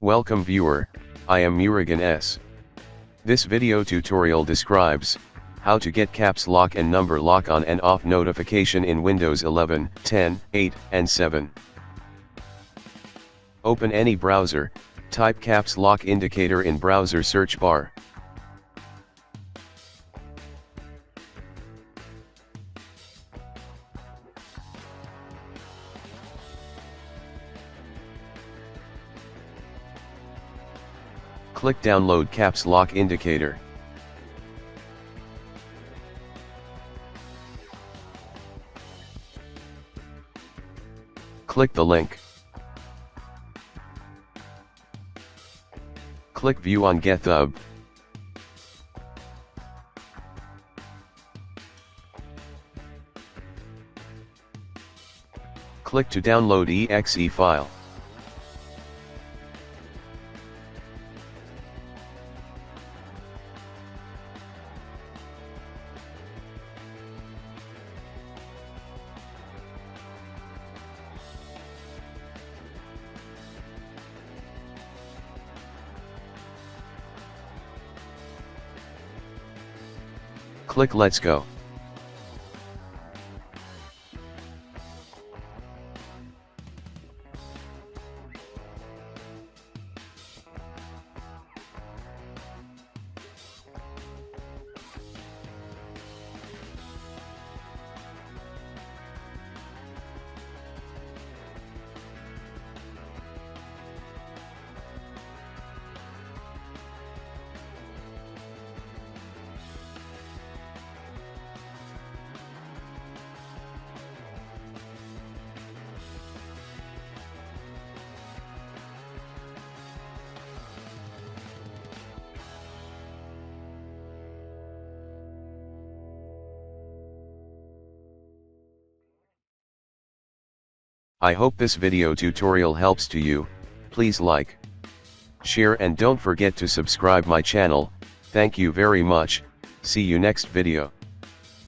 Welcome viewer, I am Murugan S. This video tutorial describes how to get caps lock and number lock on and off notification in Windows 11, 10, 8, and 7. Open any browser, type caps lock indicator in browser search bar. Click download caps lock indicator. Click the link. Click view on GitHub. Click to download exe file. Click Let's Go. I hope this video tutorial helps to you. Please like, share and don't forget to subscribe my channel. Thank you very much. See you next video.